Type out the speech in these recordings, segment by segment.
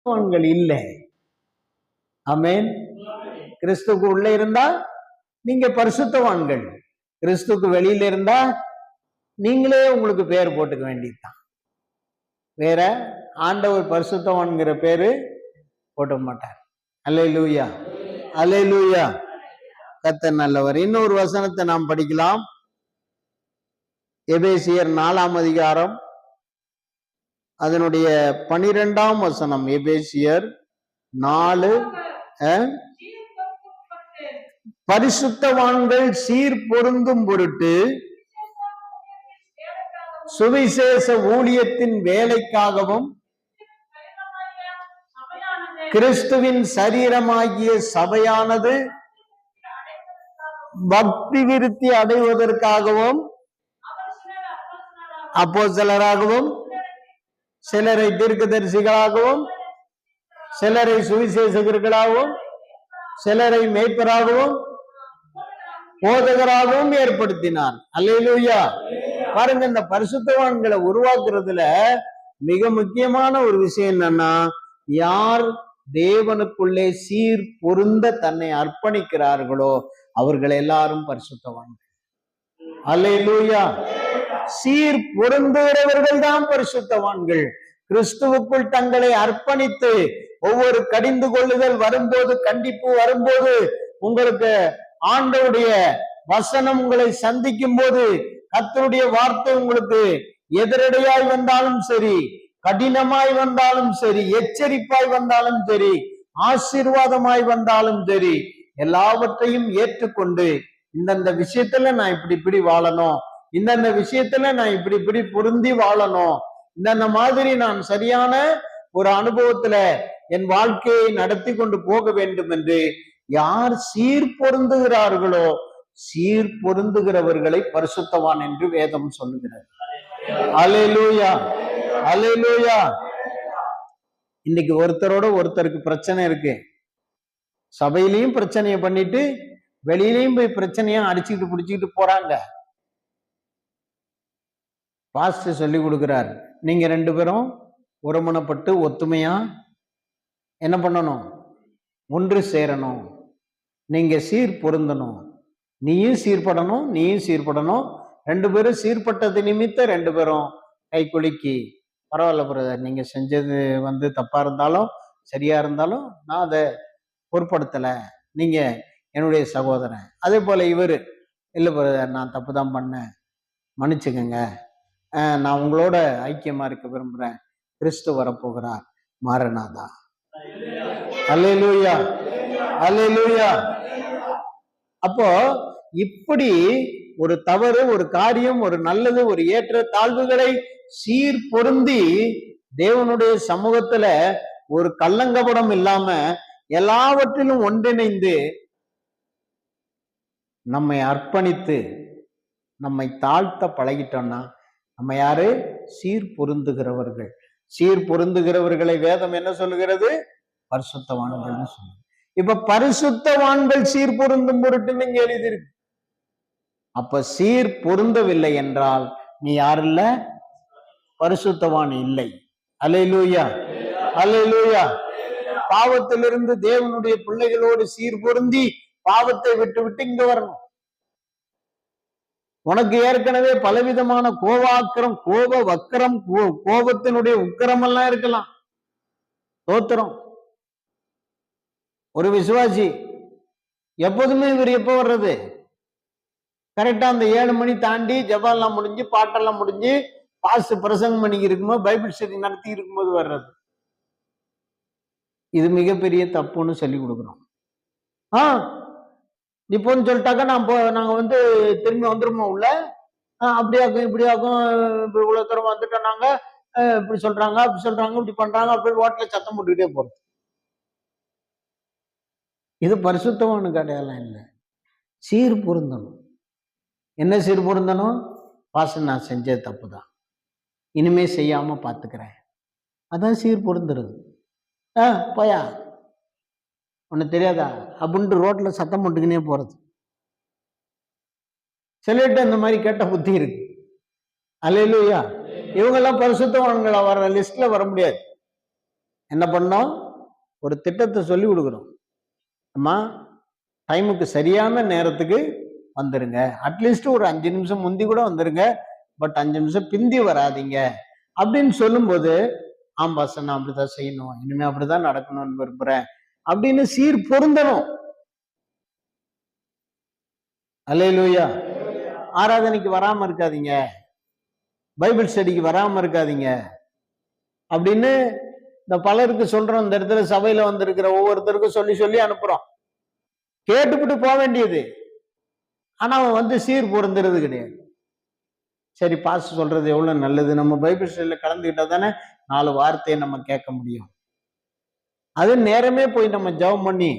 பரிசுத்தவான்கள் இல்லை. ஆமென். கிறிஸ்துக்கு உள்ள இருந்தா நீங்க பரிசுத்தவான்கள், கிறிஸ்துக்கு வெளியில இருந்தா நீங்களே உங்களுக்கு பேர் போட்டுக்க வேண்டியதுதான். வேற ஆண்டவர் பரிசுத்தவான்கிற பேரு போட்ட மாட்டார். அல்லேலூயா, அல்லேலூயா. கர்த்தர் நல்லவர். இன்னொரு வசனத்தை நாம் படிக்கலாம். எபேசியர் 4ஆம் அதிகாரம் அதனுடைய 12ஆம் வசனம். எபேசியர் 4. பரிசுத்தவான்கள் சீர் பொருந்தும் பொருட்டு சுவிசேஷ ஊழியத்தின் வேலைக்காகவும் கிறிஸ்துவின் சரீரமாகிய சபையானது பக்தி விருத்தி அடைவதற்காகவும் அப்போஸ்தலராகவும் சிலரை தீர்க்கதரிசிகளாகவும் சிலரை சுவிசேஷகர்களாகவும் சிலரை மேய்ப்பராகவும் போதகராகவும் ஏற்படுத்தினார். அல்லேலூயா. பாருங்க, இந்த பரிசுத்தவான்களை உருவாக்குறதுல மிக முக்கியமான ஒரு விஷயம் என்னன்னா, யார் தேவனுக்குள்ளே சீர் பொருந்த தன்னை அர்ப்பணிக்கிறார்களோ அவர்கள் எல்லாரும் பரிசுத்தவான்கள். அல்லேலூயா. சீர் பொருந்துகிறவர்கள் தான் பரிசுத்தவான்கள். கிறிஸ்துவுக்குள் தங்களை அர்ப்பணித்து ஒவ்வொரு கடிந்து கொள்ளுதல் வரும்போது, கண்டிப்பு வரும்போது, உங்களுக்கு ஆண்டவருடைய வசனம் உங்களை சந்திக்கும் போது, கர்த்தருடைய வார்த்தை உங்களுக்கு எதிரடையாய் வந்தாலும் சரி, கடினமாய் வந்தாலும் சரி, எச்சரிப்பாய் வந்தாலும் சரி, ஆசீர்வாதமாய் வந்தாலும் சரி, எல்லாவற்றையும் ஏற்றுக்கொண்டு இந்தந்த விஷயத்துல நான் இப்படி வாழணும், இந்தந்த விஷயத்துல நான் இப்படி பொருந்தி வாழணும், இந்தந்த மாதிரி நான் சரியான ஒரு அனுபவத்துல என் வாழ்க்கையை நடத்தி கொண்டு போக வேண்டும் என்று யார் சீர் பொருந்துகிறார்களோ, சீர் பொருந்துகிறவர்களை பரிசுத்தவான் என்று வேதம் சொல்லுகிறது. அல்லேலூயா, அல்லேலூயா. இன்னைக்கு ஒருத்தரோட ஒருத்தருக்கு பிரச்சனை இருக்கு. சபையிலையும் பிரச்சனையை பண்ணிட்டு வெளியிலையும் போய் பிரச்சனையா அடிச்சுக்கிட்டு பிடிச்சிக்கிட்டு போறாங்க. பாஸ்டர் சொல்லி கொடுக்கிறார், நீங்க 2 பேரும் ஒருமனப்பட்டு ஒத்துமையா என்ன பண்ணணும்? ஒன்று சேரணும். நீங்க சீர் பொருந்தணும். நீயும் சீர்படணும், நீயும் சீர்படணும். 2 பேரும் சீர்பட்டது நிமித்தம் 2 பேரும் கை குலுக்கி, பரவாயில்ல பிரதர், நீங்க செஞ்சது தப்பா இருந்தாலும் சரியா இருந்தாலும் நான் அதை பொருட்படுத்தல, நீங்க என்னுடைய சகோதரன். அதே போல இவரு, இல்லை பிரதர், நான் தப்பு தான் பண்ணேன், மன்னிச்சுக்கங்க, நான் உங்களோட ஐக்கியமா இருக்க விரும்புறேன், கிறிஸ்து வரப்போகிறார், மாரநாதா. அல்லேலூயா, அல்லேலூயா. அப்போ இப்படி ஒரு தவறு, ஒரு காரியம், ஒரு நல்லது, ஒரு ஏற்ற தாழ்வுகளை சீர் பொருந்தி தேவனுடைய சமூகத்துல ஒரு கள்ளங்கபடம் இல்லாம எல்லாவற்றிலும் ஒன்றிணைந்து நம்மை அர்ப்பணித்து நம்மை தாழ்த்த பழகிட்டோம்னா நம்ம யாரு? சீர் பொருந்துகிறவர்கள். சீர் பொருந்துகிறவர்களை வேதம் என்ன சொல்லுகிறது? பரிசுத்தவான்கள் சொல்லுங்க. இப்ப பரிசுத்தவான்கள் சீர் பொருந்தும் பொருட்டுன்னு இங்க எழுதியிருக்கு. அப்ப சீர் பொருந்தவில்லை என்றால் நீ யார் இல்ல? பரிசுத்தவான் இல்லை. அல்லேலூயா, அல்லேலூயா. பாவத்திலிருந்து தேவனுடைய பிள்ளைகளோடு சீர் பொருந்தி பாவத்தை விட்டு விட்டு இங்க வரணும். உனக்கு ஏற்கனவே பலவிதமான கோவாக்கிரம், கோப வக்கரம், கோபத்தினுடைய உக்கரம் எல்லாம் இருக்கலாம். தோத்திரம். ஒரு விசுவாசி எப்போதுமே இவர் எப்போ வர்றது? கரெக்டா அந்த 7 மணி தாண்டி ஜெபம்லாம் முடிஞ்சு, பாட்டெல்லாம் முடிஞ்சு, பாஸ்ட் பிரசங்கம் பண்ணி இருக்கும்போது, பைபிள் ஸ்டடி நடத்தி இருக்கும்போது வர்றது. இது மிகப்பெரிய தப்புன்னு சொல்லி கொடுக்குறோம். இப்போன்னு சொல்லிட்டாக்கா நாங்க திரும்பி வந்துருமா உள்ள? அப்படியாக்கும் இப்படியாக்கும், இவ்வளவு தூரம் வந்துட்டோம் நாங்க, இப்படி சொல்றாங்க, அப்படி சொல்றாங்க, இப்படி பண்றாங்க, அப்படி ஓட்டல சத்தம் போட்டுக்கிட்டே போறது. இது பரிசுத்தமான கடையெல்லாம் இல்லை. சீர் பொருந்தணும். என்ன சீர் பொருந்தணும்? பாச நான் செஞ்சது தப்பு தான், இனிமே செய்யாம பாத்துக்கிறேன், அதான் சீர் பொருந்துறது. போயா ஒண்ணு தெரியாதா அப்படின்ட்டு ரோட்ல சத்தம் போட்டுக்கினே போறது. சிலர்கிட்ட இந்த மாதிரி கேட்ட புத்தி இருக்கு. அல்லேலூயா. இவங்கெல்லாம் பரிசுத்தவான்களா வர்ற லிஸ்ட்ல வர முடியாது. என்ன பண்ணோம்? ஒரு திட்டத்தை சொல்லி கொடுக்குறோம். அம்மா டைமுக்கு சரியான நேரத்துக்கு வந்துருங்க, அட்லீஸ்ட் ஒரு 5 நிமிஷம் முந்தி கூட வந்துருங்க, பட் 5 நிமிஷம் பிந்தி வராதிங்க அப்படின்னு சொல்லும்போது, பாஸ் நான் அப்படித்தான் செய்யணும், இனிமே அப்படிதான் நடக்கணும்னு விரும்புறேன் அப்படின்னு சீர் பொருந்தணும். அல்லேலூயா. ஆராதனைக்கு வராம இருக்காதீங்க, பைபிள் ஸ்டடிக்கு வராம இருக்காதீங்க அப்படின்னு இந்த பலருக்கு சொல்றோம். இந்த இடத்துல சபையில வந்திருக்கிற ஒவ்வொருத்தருக்கும் சொல்லி சொல்லி அனுப்புறோம். கேட்டுவிட்டு போக வேண்டியது, ஆனா அவன் சீர் பொருந்துறது கிடையாது. சரி, பாஸ் சொல்றது எவ்வளவு நல்லது, நம்ம பைபிள் ஸ்டடியில கலந்துக்கிட்டா தானே 4 வார்த்தையை நம்ம கேட்க முடியும். அது நேரமே போய் நம்ம ஜெபம் பண்ணி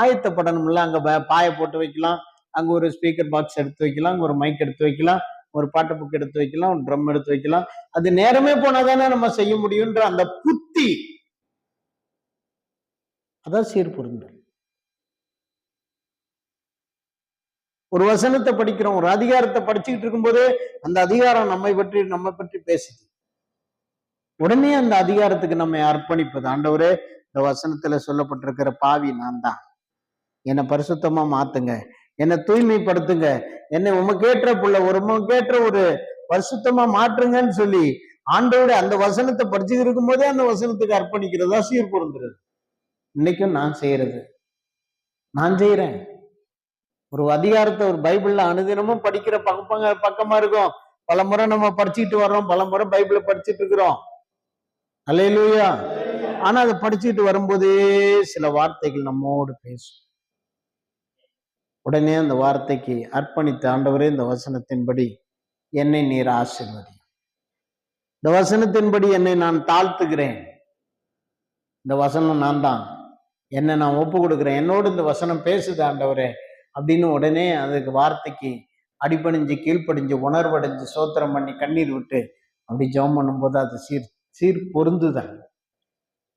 ஆயத்தப்படணும்ல. அங்க பாய போட்டு வைக்கலாம், அங்க ஒரு ஸ்பீக்கர் பாக்ஸ் எடுத்து வைக்கலாம், அங்க ஒரு மைக் எடுத்து வைக்கலாம், ஒரு பாட்டு புக் எடுத்து வைக்கலாம், ஒரு ட்ரம் எடுத்து வைக்கலாம். அது நேரமே போனாதானே நம்ம செய்ய முடியும்ன்ற அந்த புத்தி, அதான் சீர் பொருந்தல். ஒரு வசனத்தை படிக்கிறோம், ஒரு அதிகாரத்தை படிச்சுக்கிட்டு இருக்கும்போது அந்த அதிகாரம் நம்ம பற்றி பேசுது. உடனே அந்த அதிகாரத்துக்கு நம்ம அர்ப்பணிப்பது. ஆண்டவரே, இந்த வசனத்துல சொல்லப்பட்டிருக்கிற பாவி நான் தான், என்னை பரிசுத்தமா மாத்துங்க, என்னை தூய்மைப்படுத்துங்க, என்னை உமக்கேற்ற புள்ள உமக்கேற்ற ஒரு பரிசுத்தமா மாற்றுங்கன்னு சொல்லி ஆண்டவரே அந்த வசனத்தை படிச்சுக்கிட்டு இருக்கும் போதே அந்த வசனத்துக்கு அர்ப்பணிக்கிறதா சீர் பொருந்துறது. இன்னைக்கும் நான் செய்யறேன். ஒரு அதிகாரத்தை ஒரு பைபிள்ல அனுதினமும் படிக்கிற பக்கமா இருக்கும். பல முறை நம்ம படிச்சுட்டு வர்றோம், பல முறை பைபிளை படிச்சுட்டு இருக்கிறோம். அல்லேலூயா. ஆனா அதை படிச்சுட்டு வரும்போதே சில வார்த்தைகள் நம்மோடு பேசும். உடனே அந்த வார்த்தைக்கு அர்ப்பணித்த ஆண்டவரே, இந்த வசனத்தின்படி என்னை நீர் ஆசீர்வதி, இந்த வசனத்தின்படி என்னை நான் தாழ்த்துகிறேன், இந்த வசனம் நான் தான், என்னை நான் ஒப்பு கொடுக்கிறேன், என்னோடு இந்த வசனம் பேசுது ஆண்டவரே அப்படின்னு உடனே அதுக்கு வார்த்தைக்கு அடிபணிஞ்சு கீழ்ப்படிஞ்சு உணர்வடைஞ்சு சோத்திரம் பண்ணி கண்ணீர் விட்டு அப்படி ஜெபம் பண்ணும்போது அது சீர் பொருந்துதல்.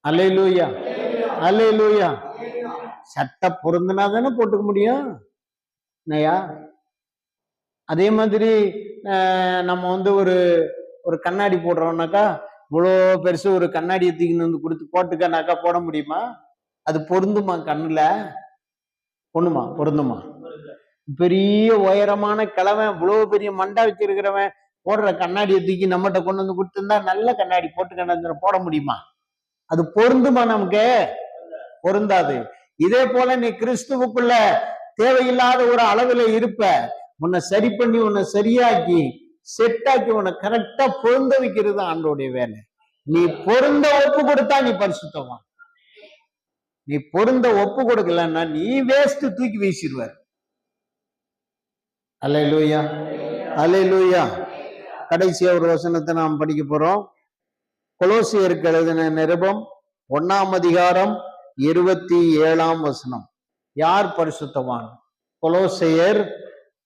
அல்லேலூயா, அல்லேலூயா. சட்டை பொருந்துனா தானே போட்டுக்க முடியும் இல்லையா? அதே மாதிரி நம்ம ஒரு கண்ணாடி போடுறோம்னாக்கா, இவ்வளோ பெருசு ஒரு கண்ணாடியை தூக்கின்னு கொடுத்து போட்டுக்கனாக்கா போட முடியுமா? அது பொருந்துமா? கண்ணுல பொருந்துமா? பெரிய உயரமான கிழவன், இவ்வளவு பெரிய மண்டா வச்சிருக்கிறவன் போடுற கண்ணாடியை தூக்கி நம்மகிட்ட கொண்டு வந்து கொடுத்துருந்தா, நல்ல கண்ணாடி போட்டு போட முடியுமா? அது பொருந்துமா? நமக்கு பொருந்தாது. இதே போல நீ கிறிஸ்துவுக்குள்ள தேவையில்லாத ஒரு அளவுல இருப்ப, உன்னை சரி பண்ணி உன்னை சரியாக்கி செட்டாக்கி உன்னை கரெக்டா பொருந்த வைக்கிறது ஆண்டோடைய வேலை. நீ பொருந்த ஒப்பு கொடுத்தா நீ பரிசுத்தவான். நீ பொருந்த ஒப்பு கொடுக்கலன்னா நீ வேஸ்ட், தூக்கி வீசிடுவார். அல்லேலூயா, அல்லேலூயா. கடைசியா ஒரு வசனத்தை நாம் படிக்க போறோம். கொலோசியருக்கு எழுதின நிருபம் 1ஆம் அதிகாரம் 27ஆம் வசனம். யார் பரிசுத்தவான்? கொலோசியர்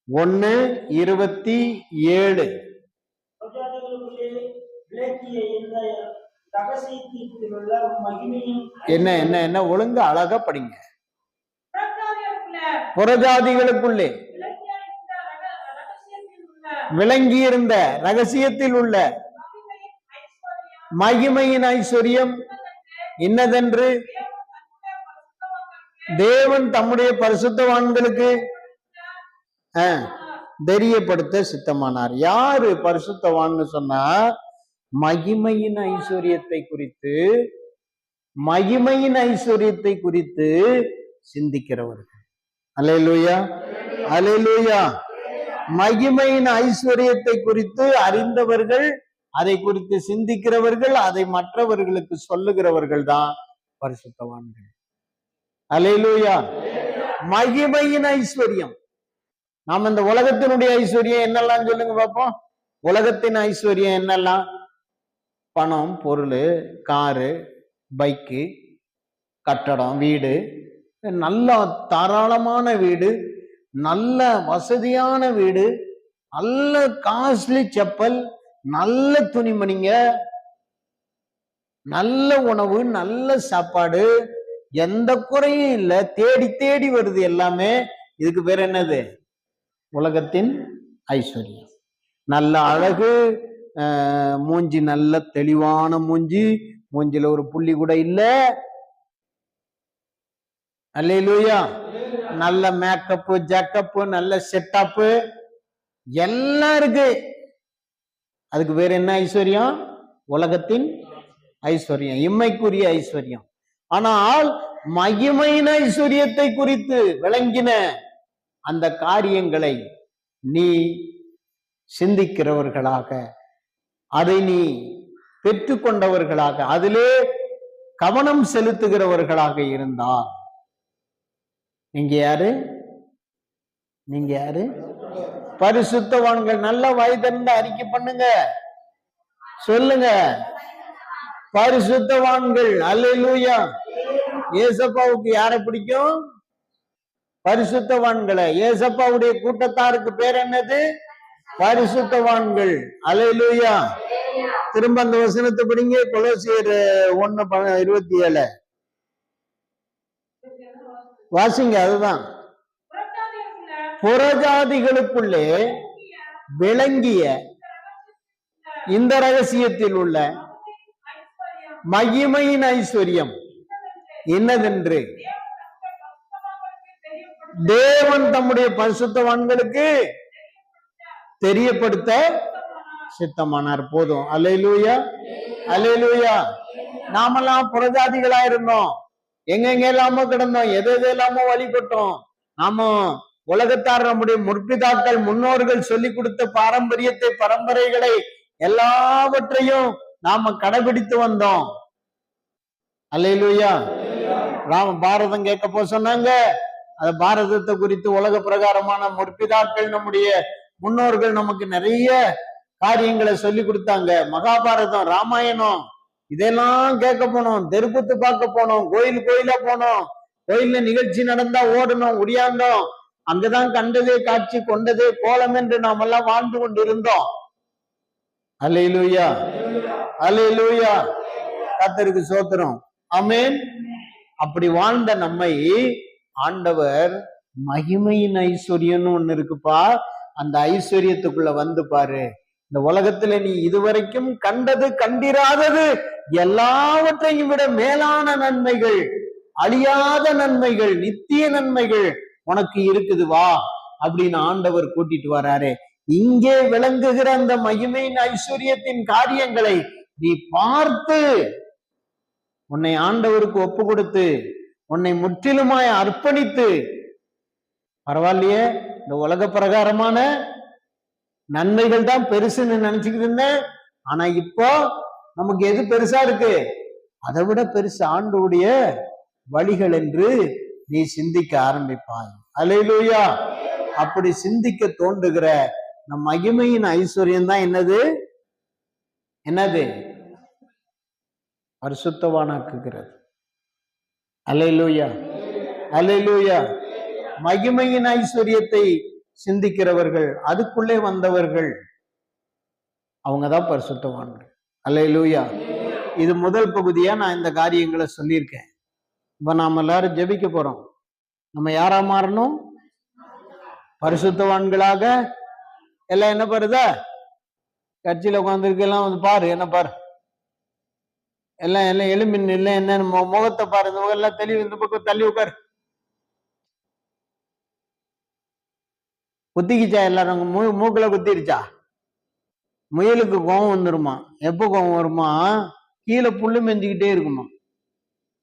1:27. என்ன ஒழுங்கு அழகா படிங்க. புறஜாதிகளுக்குள்ளே விளங்கி இருந்த ரகசியத்தில் உள்ள மகிமையின் ஐஸ்வர்யம் இன்னதென்று தேவன் தம்முடைய பரிசுத்தவான்களுக்கு தெரியப்படுத்த சித்தமானார். யாரு பரிசுத்தவான்னு சொன்னா, மகிமையின் ஐஸ்வர்யத்தை குறித்து சிந்திக்கிறவர்கள். அல்லேலூயா, அல்லேலூயா. மகிமையின் ஐஸ்வர்யத்தை குறித்து அறிந்தவர்கள், அதை குறித்து சிந்திக்கிறவர்கள், அதை மற்றவர்களுக்கு சொல்லுகிறவர்கள் தான் பரிசுத்தவான்கள். அல்லேலூயா. மகிமையின் ஐஸ்வர்யம். நாம இந்த உலகத்தினுடைய ஐஸ்வர்யம் என்னெல்லாம் சொல்லுங்க பார்ப்போம். உலகத்தின் ஐஸ்வர்யம் என்னெல்லாம்? பணம், பொருள், காரு, பைக்கு, கட்டடம், வீடு, நல்ல தாராளமான வீடு, நல்ல வசதியான வீடு, நல்ல காஸ்ட்லி செப்பல், நல்ல துணிமணிங்க, நல்ல உணவு, நல்ல சாப்பாடு, எந்த குறையும் இல்லை, தேடி தேடி வருது எல்லாமே. இதுக்கு பேர் என்னது? உலகத்தின் ஐஸ்வர்யம். நல்ல அழகு, மூஞ்சி நல்ல தெளிவான மூஞ்சி, மூஞ்சில ஒரு புள்ளி கூட இல்ல. அல்லேலூயா. நல்ல மேக்கப்பு, ஜக்கப்பு, நல்ல செட்டப்பு எல்லாம் இருக்கு. அதுக்கு வேற என்ன ஐஸ்வர்யம்? உலகத்தின் ஐஸ்வர்யம், இம்மைக்குரிய ஐஸ்வர்யம். ஆனால் மகிமையின் ஐஸ்வர்யத்தை குறித்து விளங்கின அந்த காரியங்களை நீ சிந்திக்கிறவர்களாக, அதை நீ பெற்றுக்கொண்டவர்களாக, அதிலே கவனம் செலுத்துகிறவர்களாக இருந்தால் நீங்க யாரு? நீங்க யாரு? பரிசுத்தவான்கள். நல்ல வயதிருந்த அறிக்கை பண்ணுங்க, சொல்லுங்க, பரிசுத்தவான்கள். அல்லேலூயா. ஏசப்பாவுக்கு யாரை பிடிக்கும்? பரிசுத்தவான்களை. ஏசப்பாவுடைய கூட்டத்தாருக்கு பேர் என்னது? பரிசுத்தவான்கள். அல்லேலூயா. திரும்ப அந்த வசனத்தை படிங்க, கொலோசியர் 1:27 வாசிங்க. அதுதான் புறஜாதிகளுக்குள்ளே விளங்கிய இந்த ரகசியத்தில் உள்ள மகிமையின் ஐஸ்வர்யம் என்னதென்று தேவன் தம்முடைய பரிசுத்தவான்களுக்கு தெரியப்படுத்த சித்தமானார். போதும். அல்லேலூயா, அல்லேலூயா. நாமெல்லாம் புறஜாதிகளா இருந்தோம், எங்கெங்க எல்லாமோ கிடந்தோம், எது எல்லாமோ வழிபட்டோம். நாம உலகத்தார் நம்முடைய முற்பிதாக்கள் முன்னோர்கள் சொல்லி கொடுத்த பாரம்பரியத்தை, பரம்பரைகளை எல்லாவற்றையும் நாம கடைபிடித்து வந்தோம். அல்லேலூயா. பாரதம் கேட்க போ சொன்னாங்க. அந்த பாரதத்தை குறித்து உலக பிரகாரமான முற்பிதாக்கள், நம்முடைய முன்னோர்கள் நமக்கு நிறைய காரியங்களை சொல்லி கொடுத்தாங்க. மகாபாரதம், ராமாயணம் இதெல்லாம் கேட்க போனோம், தெருக்குத்து பார்க்க போனோம், கோயிலா போனோம், கோயில்ல நிகழ்ச்சி நடந்தா ஓடணும், உடையாண்டோம். அங்கதான் கண்டதே காட்சி, கொண்டதே கோலம் என்று நாம் எல்லாம் வாழ்ந்து கொண்டு இருந்தோம். அல்லேலூயா, அல்லேலூயா. கர்த்தருக்கு ஸ்தோத்திரம். ஆமென். அப்படி வாழ்ந்த நம்மை ஆண்டவர் மகிமையின் ஐஸ்வர்யம்னு ஒண்ணு இருக்குப்பா, அந்த ஐஸ்வர்யத்துக்குள்ள வந்து பாரு. இந்த உலகத்துல நீ இதுவரைக்கும் கண்டது கண்டிராதது எல்லாவற்றையும் விட மேலான நன்மைகள், அழியாத நன்மைகள், நித்திய நன்மைகள் உனக்கு இருக்குது, வா அப்படின்னு ஆண்டவர் கூட்டிட்டு வராரு. இங்கே விளங்குகிற அந்த மகிமையின் ஐஸ்வர்யத்தின் காரியங்களை நீ பார்த்து உன்னை ஆண்டவருக்கு ஒப்பு கொடுத்து, உன்னை முற்றிலுமாய் அர்ப்பணித்து, பரவாயில்லையே இந்த உலக பிரகாரமான நன்மைகள் தான் பெருசுன்னு நினைச்சுக்கிட்டு இருந்தேன், ஆனா இப்போ நமக்கு எது பெருசா இருக்கு? அதை விட பெருசு ஆண்டவருடைய வழிகள் என்று நீ சிந்திக்க ஆரம்பிப்பாய். அல்லேலூயா. அப்படி சிந்திக்க தோன்றுகிற நம் மகிமையின் ஐஸ்வர்யம் தான் என்னது? என்னது? பரிசுத்தவானாக்குகிறது. அல்லேலூயா, அல்லேலூயா. மகிமையின் ஐஸ்வர்யத்தை சிந்திக்கிறவர்கள், அதுக்குள்ளே வந்தவர்கள், அவங்கதான் பரிசுத்தவான்கள். அல்லேலூயா. இது முதல் பகுதியா நான் இந்த காரியங்களை சொல்லியிருக்கேன். இப்ப நாம எல்லாரும் ஜெபிக்க போறோம். நம்ம யாரா மாறணும்? பரிசுத்தவான்களாக. எல்லாம் என்ன பாருதா? கட்சியில உட்காந்துருக்கெல்லாம் வந்து பாரு, என்ன பாரு, எல்லாம் எல்லாம் எலும்பின் இல்லை, என்னன்னு முகத்தை பாரு, இந்த முகம் எல்லாம் தெளிவு, இந்த பக்கம் தள்ளி உட்காரு. குத்திக்கிச்சா எல்லாரும்? மூக்குல குத்திருச்சா? முயலுக்கு கோவம் வந்துருமா? எப்போ கோவம் வருமா? கீழே புல்லு மெஞ்சிக்கிட்டே இருக்குமா.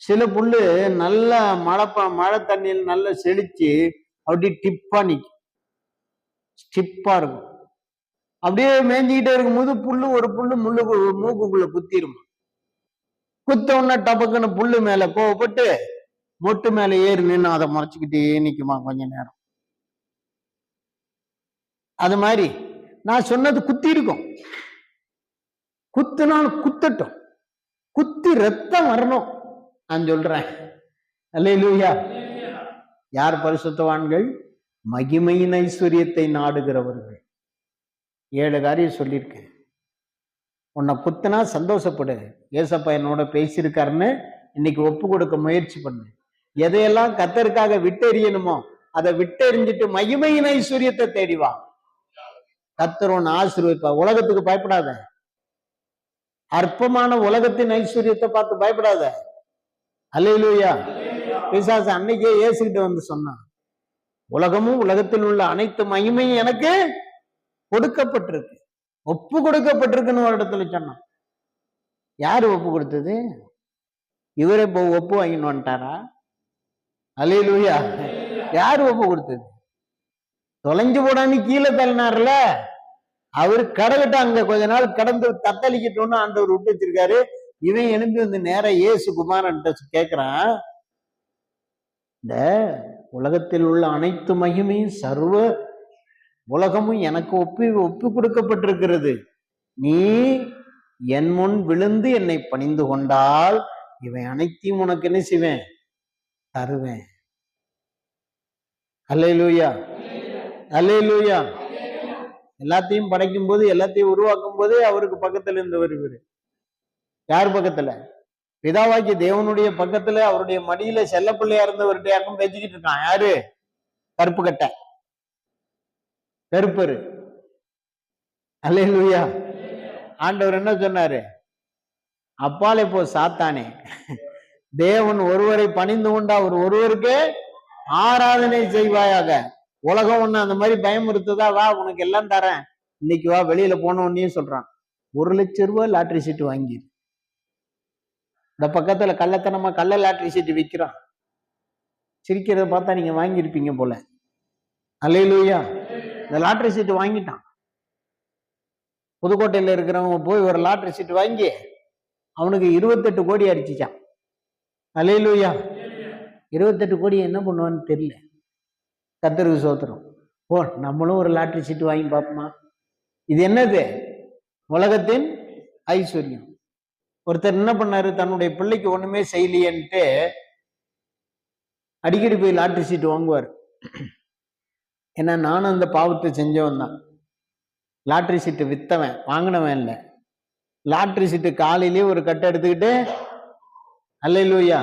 சில புல்லு நல்ல மழை தண்ணியில் நல்லா செழிச்சு அப்படி டிப்பா நிற்கும், ஸ்டிப்பா இருக்கும். அப்படியே மேஞ்சிக்கிட்டே இருக்கும்போது புல்லு, ஒரு புல்லு மூக்குக்குள்ள குத்திருமா. குத்த உடனே டபக்குன்னு புல்லு மேல கோவப்பட்டு மொட்டு மேல ஏறி நின்று அதை மறைச்சுக்கிட்டே நிக்குமா கொஞ்ச நேரம். அது மாதிரி நான் சொன்னது குத்தி இருக்கும். குத்துனால் குத்தட்டும், குத்தி ரத்தம் வரணும் நான் சொல்றேன். அல்லேலூயா. யார் பரிசுத்தவான்கள்? மகிமையின் ஐஸ்வர்யத்தை நாடுகிறவர்கள். 7 காரியம் சொல்லியிருக்கேன். உன்னை குத்துனா சந்தோஷப்படு, ஏசப்பா என்னோட பேசியிருக்காருன்னு இன்னைக்கு ஒப்பு கொடுக்க முயற்சி பண்ணு. எதையெல்லாம் கர்த்தருக்காக விட்டெறியணுமோ அதை விட்டெறிஞ்சிட்டு மகிமையின் ஐஸ்வர்யத்தை தேடிவா. கர்த்தர் உன்னை ஆசீர்வதிப்பா. உலகத்துக்கு பயப்படாத. அற்பமான உலகத்தின் ஐஸ்வர்யத்தை பார்த்து பயப்படாத. அல்லேலூயா. பிசாசு அன்னைக்கே இயேசுகிட்ட வந்து சொன்னான், உலகமும் உலகத்தில் உள்ள அனைத்து மகிமையும் எனக்கு கொடுக்கப்பட்டிருக்கு, ஒப்பு கொடுக்கப்பட்டிருக்குன்னு ஒரு இடத்துல சொன்னான். யாரு ஒப்பு கொடுத்தது? இவரே இப்போ ஒப்பு வாங்கின்னு வந்துட்டாரா? அல்லேலூயா. யாரு ஒப்பு கொடுத்தது? தொலைஞ்சு போடான்னு கீழே தள்ளினார்ல, அவரு கடகிட்ட அங்க கொஞ்ச நாள் கடந்து தத்தளிக்கிட்டோன்னு ஆண்டவர் விட்டு வச்சிருக்காரு. இவன் எழும்பி வந்து நேர இயேசு குமாரன் கேட்கிறான், இந்த உலகத்தில் உள்ள அனைத்து மகிமையும் சர்வ உலகமும் எனக்கு ஒப்பு கொடுக்கப்பட்டிருக்கிறது. நீ என் முன் விழுந்து என்னை பணிந்து கொண்டால் இவன் அனைத்தையும் உனக்கு என்ன செய்வேன்? தருவேன். அல்லேலூயா, அல்லேலூயா. எல்லாத்தையும் படைக்கும் போது, எல்லாத்தையும் உருவாக்கும் போது அவருக்கு பக்கத்துல இருந்து வருவாரு. யார் பக்கத்துல? பிதாவாக்கி தேவனுடைய பக்கத்துல, அவருடைய மடியில செல்ல பிள்ளையா இருந்தவர்கிட்ட யாருக்கும் பேசிக்கிட்டு இருக்கான். யாரு? கருப்பு கட்ட கருப்பரு. அல்லேலூயா. ஆண்டவர் என்ன சொன்னாரு? அப்பாலே போ சாத்தானே, தேவன் ஒருவரை பணிந்து கொண்டா அவர் ஒருவருக்கு ஆராதனை செய்வாயாக. உலகம் ஒண்ணு அந்த மாதிரி பயமுறுத்துதா? வா உனக்கு எல்லாம் தரேன், இன்னைக்கு வா வெளியில போனோன்னே சொல்றான். 1 லட்சம் ரூபாய் லாட்டரி சீட்டு வாங்கி இந்த பக்கத்துல கள்ளத்தனமா கள்ள லாட்டரி சீட்டு விற்கிறான். சிரிக்கிறத பார்த்தா நீங்க வாங்கியிருப்பீங்க போல. அல்லேலூயா. இந்த லாட்டரி சீட்டு வாங்கிட்டான். புதுக்கோட்டையில இருக்கிறவங்க போய் ஒரு லாட்டரி சீட்டு வாங்கி அவனுக்கு 28 கோடி அடிச்சுச்சான். அல்லேலூயா. 28 கோடி என்ன பண்ணுவான்னு தெரியல. கர்த்தருக்கு ஸ்தோத்திரம். ஓ, நம்மளும் ஒரு லாட்டரி சீட்டு வாங்கி பார்ப்போமா? இது என்னது? உலகத்தின் ஐஸ்வர்யம். ஒருத்தர் என்ன பண்ணாரு, தன்னுடைய பிள்ளைக்கு ஒண்ணுமே செய்யலையன்ட்டு அடிக்கடி போய் லாட்டரி சீட்டு வாங்குவார். ஏன்னா நானும் அந்த பாவத்தை செஞ்சவன் தான். லாட்டரி சீட்டு வித்தவன், வாங்கினவன் இல்லை. லாட்டரி சீட்டு காலையிலேயே ஒரு கட்டை எடுத்துக்கிட்டு, அல்லேலூயா,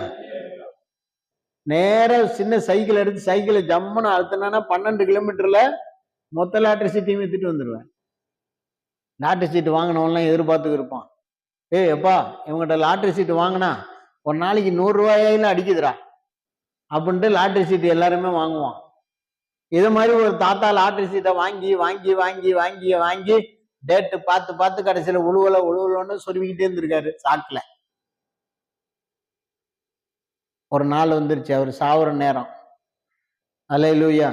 நேர சின்ன சைக்கிள் எடுத்து சைக்கிளை ஜம்முன்னு அழுத்தினா 12 கிலோமீட்டர்ல மொத்த லாட்டரி சீட்டையும் வித்துட்டு வந்துடுவேன். லாட்டரி சீட்டு வாங்கினவன்லாம் எதிர்பார்த்துக்கு இருப்பான். ஏய் எப்பா, இவங்ககிட்ட லாட்டரி சீட்டு வாங்கினா ஒரு நாளைக்கு 100 ரூபாயில அடிக்குதுடா அப்படின்ட்டு லாட்டரி சீட்டு எல்லாருமே வாங்குவான். இது மாதிரி ஒரு தாத்தா லாட்டரி சீட்டை வாங்கி வாங்கி வாங்கி வாங்கி வாங்கி டேட்டு பார்த்து பார்த்து கடைசியில உழுவலன்னு சொல்லிக்கிட்டே இருந்திருக்காரு சாக்குல. ஒரு நாள் வந்துருச்சு, அவர் சாவுற நேரம். அல்லேலூயா.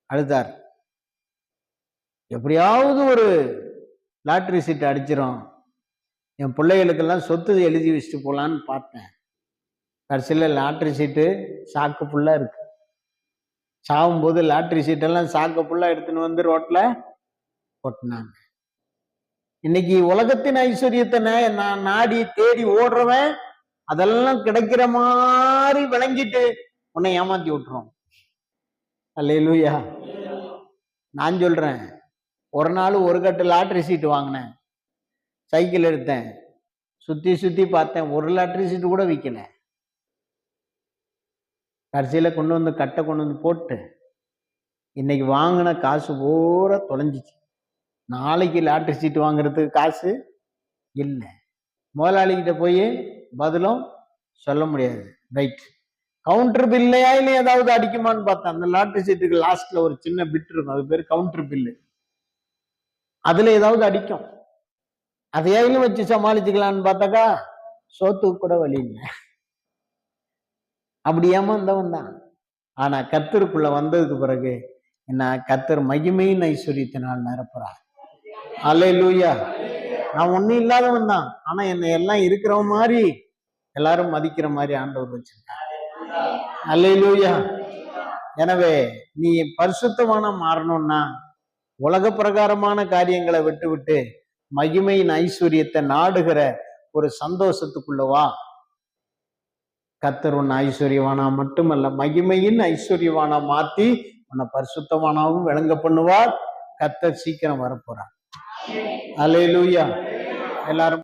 அழுதார். எப்படியாவது ஒரு லாட்டரி சீட்டு அடிச்சிடும், என் பிள்ளைகளுக்கெல்லாம் சொத்து எழுதி வச்சுட்டு போலான்னு பார்த்தேன். கடைசியில் லாட்டரி சீட்டு சாக்கு ஃபுல்லா இருக்கு. சாகும்போது லாட்டரி சீட்டெல்லாம் சாக்கு ஃபுல்லா எடுத்துன்னு வந்து ரோட்ல கொட்டினாங்க. இன்னைக்கு உலகத்தின் ஐஸ்வர்யத்தை நான் நாடி தேடி ஓடுறவன் அதெல்லாம் கிடைக்கிற மாதிரி விளங்கிட்டு உன்னை ஏமாத்தி விட்டுறோம். அல்லேலூயா. நான் சொல்றேன், ஒரு நாள் ஒரு கட்டு லாட்டரி சீட்டு வாங்கினேன், சைக்கிள் எடுத்தேன், சுத்தி சுத்தி பார்த்தேன், ஒரு லாட்டரி சீட்டு கூட விற்கல. கடைசியில கொண்டு வந்து கட்டை கொண்டு வந்து போட்டு இன்னைக்கு வாங்கின காசு பூரா தொலைஞ்சிச்சு. நாளைக்கு லாட்டரி சீட்டு வாங்குறதுக்கு காசு இல்லை. முதலாளிகிட்ட போய் பதிலும் சொல்ல முடியாது. ரைட், கவுண்டர் பில்லையா இல்லை ஏதாவது அடிக்குமான்னு பார்த்தேன். அந்த லாட்டரி சீட்டுக்கு லாஸ்ட்ல ஒரு சின்ன பிட் இருக்கும், அது பேர் கவுண்டர் பில்லு. அதுல ஏதாவது அடிக்கும், அதையாயிலும் வச்சு சமாளிச்சுக்கலான்னு பார்த்தாக்கா சோத்துக்கு கூட வழி இல்லை. அப்படி ஏமாந்தவன் தான். ஆனா கர்த்தருக்குள்ள வந்ததுக்கு பிறகு என்ன, கர்த்தர் மகிமையின் ஐஸ்வர்யத்தினால் நிரப்புறார். அல்லேலூயா. நான் ஒண்ணும் இல்லாதவன் தான், ஆனா என்னை எல்லாம் இருக்கிற மாதிரி எல்லாரும் மதிக்கிற மாதிரி ஆண்டவர் வச்சிருக்கார். அல்லேலூயா. எனவே நீ பரிசுத்தமான மாறணும்னா உலக பிரகாரமான காரியங்களை விட்டு விட்டு மகிமையின் ஐஸ்வர்யத்தை நாடுகிற ஒரு சந்தோஷத்துக்குள்ள வா. கர்த்தர் உன்னை ஐஸ்வர்யவானா மட்டுமல்ல, மகிமையின் ஐஸ்வர்யவானா மாத்தி உன்னை பரிசுத்தமானாவும் விளங்க பண்ணுவார். கர்த்தர் சீக்கிரம் வரப்போறார். அல்லேலூயா. எல்லாரும்